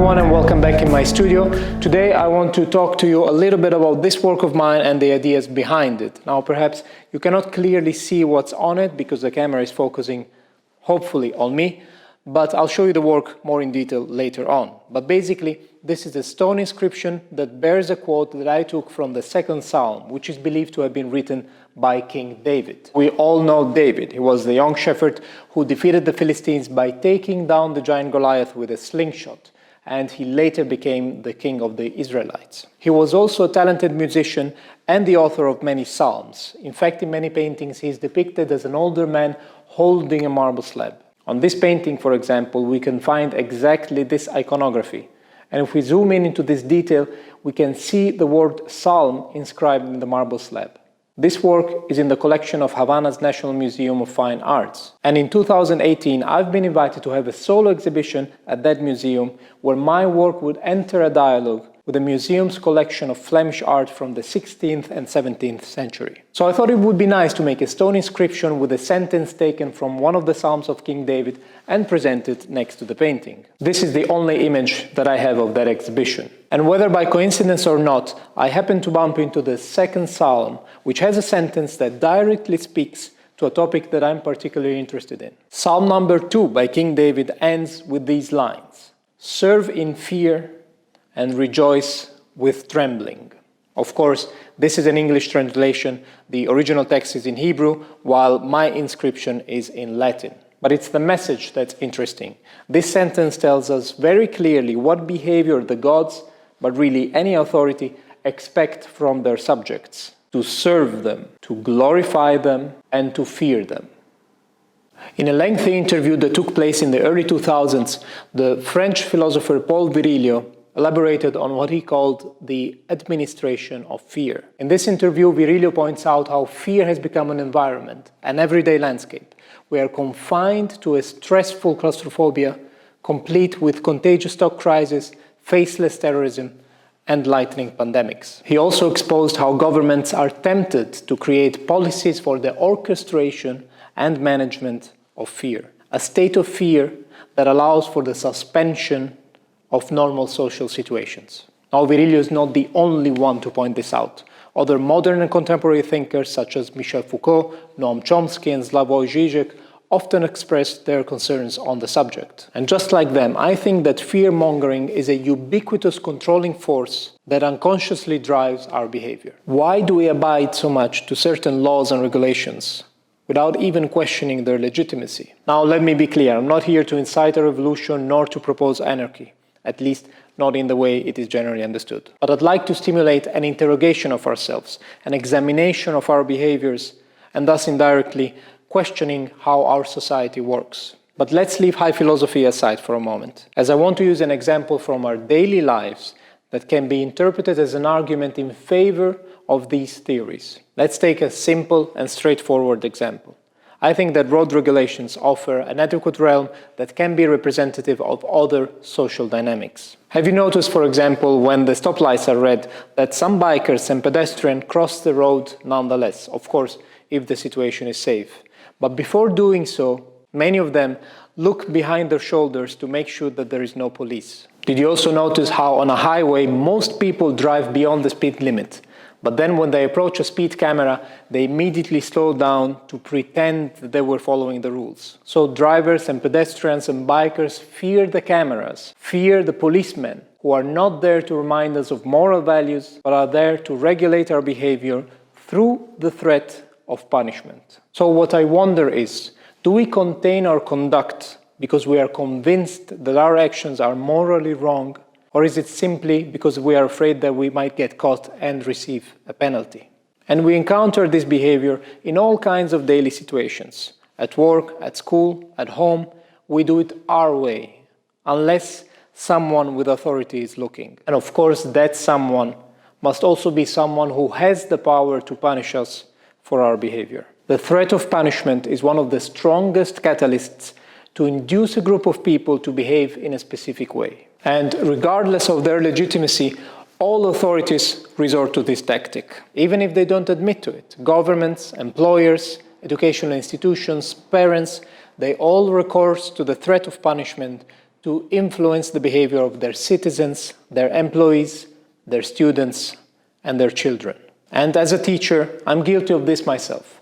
everyone, and welcome back in my studio. Today I want to talk to you a little bit about this work of mine and the ideas behind it. Now perhaps you cannot clearly see what's on it because the camera is focusing hopefully on me, but I'll show you the work more in detail later on. But basically this is a stone inscription that bears a quote that I took from the second Psalm, which is believed to have been written by King David. We all know David. He was the young shepherd who defeated the Philistines by taking down the giant Goliath with a slingshot, and he later became the king of the Israelites. He was also a talented musician and the author of many psalms. In fact, in many paintings, he is depicted as an older man holding a marble slab. On this painting, for example, we can find exactly this iconography. And if we zoom in into this detail, we can see the word Psalm inscribed in the marble slab. This work is in the collection of Havana's National Museum of Fine Arts. And in 2018, I've been invited to have a solo exhibition at that museum where my work would enter a dialogue with the museum's collection of Flemish art from the 16th and 17th century. So I thought it would be nice to make a stone inscription with a sentence taken from one of the Psalms of King David and present it next to the painting. This is the only image that I have of that exhibition. And whether by coincidence or not, I happened to bump into the second Psalm, which has a sentence that directly speaks to a topic that I'm particularly interested in. Psalm number 2 by King David ends with these lines: "Serve in fear and rejoice with trembling." Of course, this is an English translation. The original text is in Hebrew, while my inscription is in Latin. But it's the message that's interesting. This sentence tells us very clearly what behavior the gods, but really any authority, expect from their subjects: to serve them, to glorify them, and to fear them. In a lengthy interview that took place in the early 2000s, the French philosopher Paul Virilio elaborated on what he called the administration of fear. In this interview, Virilio points out how fear has become an environment, an everyday landscape. We are confined to a stressful claustrophobia, complete with contagious stock crisis, faceless terrorism, and lightning pandemics. He also exposed how governments are tempted to create policies for the orchestration and management of fear. A state of fear that allows for the suspension of normal social situations. Now, Virilio is not the only one to point this out. Other modern and contemporary thinkers such as Michel Foucault, Noam Chomsky, and Slavoj Žižek often express their concerns on the subject. And just like them, I think that fear-mongering is a ubiquitous controlling force that unconsciously drives our behavior. Why do we abide so much to certain laws and regulations without even questioning their legitimacy? Now, let me be clear. I'm not here to incite a revolution nor to propose anarchy, at least not in the way it is generally understood. But I'd like to stimulate an interrogation of ourselves, an examination of our behaviors, and thus indirectly questioning how our society works. But let's leave high philosophy aside for a moment, as I want to use an example from our daily lives that can be interpreted as an argument in favor of these theories. Let's take a simple and straightforward example. I think that road regulations offer an adequate realm that can be representative of other social dynamics. Have you noticed, for example, when the stoplights are red, that some bikers and pedestrians cross the road nonetheless, of course, if the situation is safe. But before doing so, many of them look behind their shoulders to make sure that there is no police. Did you also notice how on a highway most people drive beyond the speed limit? But then when they approach a speed camera, they immediately slow down to pretend that they were following the rules. So drivers and pedestrians and bikers fear the cameras, fear the policemen, who are not there to remind us of moral values, but are there to regulate our behavior through the threat of punishment. So what I wonder is, do we contain our conduct because we are convinced that our actions are morally wrong? Or is it simply because we are afraid that we might get caught and receive a penalty? And we encounter this behavior in all kinds of daily situations. At work, at school, at home, we do it our way, unless someone with authority is looking. And of course, that someone must also be someone who has the power to punish us for our behavior. The threat of punishment is one of the strongest catalysts to induce a group of people to behave in a specific way. And regardless of their legitimacy, all authorities resort to this tactic, even if they don't admit to it. Governments, employers, educational institutions, parents, they all recourse to the threat of punishment to influence the behavior of their citizens, their employees, their students, and their children. And as a teacher, I'm guilty of this myself.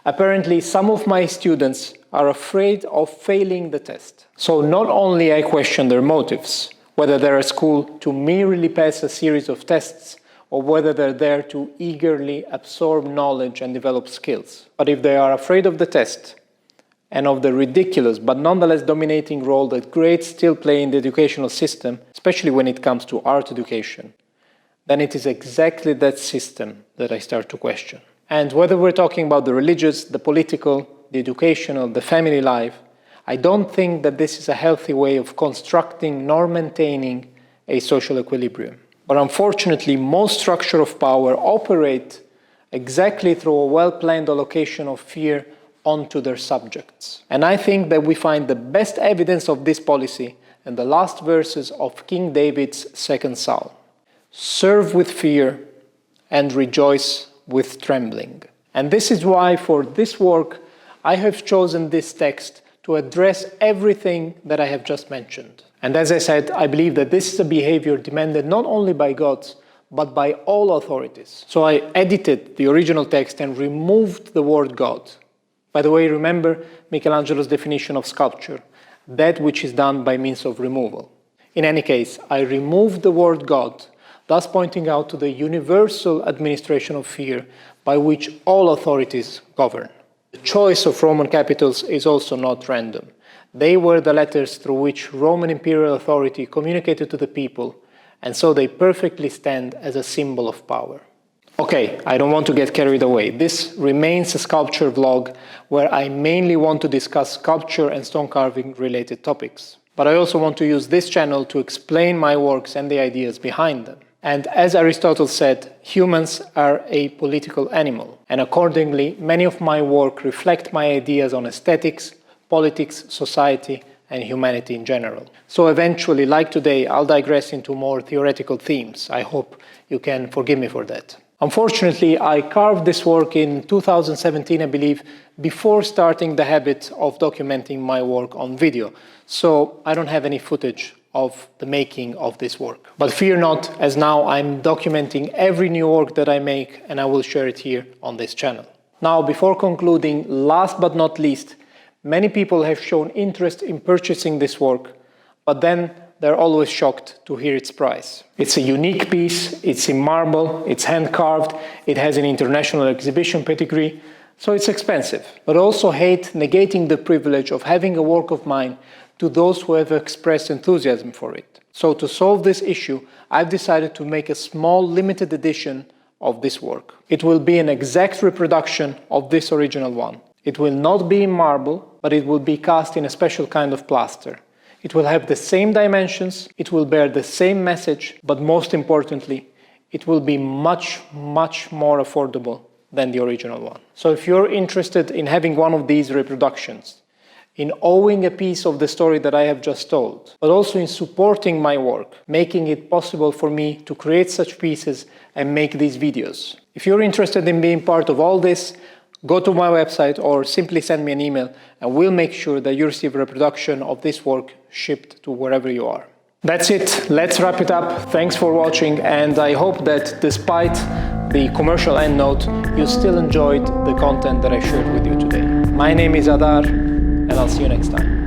Apparently, some of my students are afraid of failing the test. So not only I question their motives, whether they're at school to merely pass a series of tests, or whether they're there to eagerly absorb knowledge and develop skills. But if they are afraid of the test, and of the ridiculous but nonetheless dominating role that grades still play in the educational system, especially when it comes to art education, then it is exactly that system that I start to question. And whether we're talking about the religious, the political, the educational, the family life, I don't think that this is a healthy way of constructing nor maintaining a social equilibrium. But unfortunately, most structures of power operate exactly through a well-planned allocation of fear onto their subjects. And I think that we find the best evidence of this policy in the last verses of King David's second psalm. Serve with fear and rejoice with trembling. And this is why for this work I have chosen this text to address everything that I have just mentioned. And as I said, I believe that this is a behavior demanded not only by gods, but by all authorities. So I edited the original text and removed the word God. By the way, remember Michelangelo's definition of sculpture, that which is done by means of removal. In any case, I removed the word God, thus pointing out to the universal administration of fear by which all authorities govern. The choice of Roman capitals is also not random. They were the letters through which Roman imperial authority communicated to the people, and so they perfectly stand as a symbol of power. Okay, I don't want to get carried away. This remains a sculpture vlog where I mainly want to discuss sculpture and stone carving related topics. But I also want to use this channel to explain my works and the ideas behind them. And as Aristotle said, humans are a political animal. And accordingly, many of my work reflect my ideas on aesthetics, politics, society, and humanity in general. So eventually, like today, I'll digress into more theoretical themes. I hope you can forgive me for that. Unfortunately, I carved this work in 2017, I believe, before starting the habit of documenting my work on video. So I don't have any footage of the making of this work. But fear not, as now I'm documenting every new work that I make, and I will share it here on this channel. Now, before concluding, last but not least, many people have shown interest in purchasing this work, but then they're always shocked to hear its price. It's a unique piece, it's in marble, it's hand-carved, it has an international exhibition pedigree, so it's expensive. But also hate negating the privilege of having a work of mine to those who have expressed enthusiasm for it. So to solve this issue, I've decided to make a small limited edition of this work. It will be an exact reproduction of this original one. It will not be in marble, but it will be cast in a special kind of plaster. It will have the same dimensions, it will bear the same message, but most importantly, it will be much, much more affordable than the original one. So if you're interested in having one of these reproductions, in owning a piece of the story that I have just told, but also in supporting my work, making it possible for me to create such pieces and make these videos. If you're interested in being part of all this, go to my website or simply send me an email and we'll make sure that you receive a reproduction of this work shipped to wherever you are. That's it. Let's wrap it up. Thanks for watching, and I hope that despite the commercial end note, you still enjoyed the content that I shared with you today. My name is Athar, and I'll see you next time.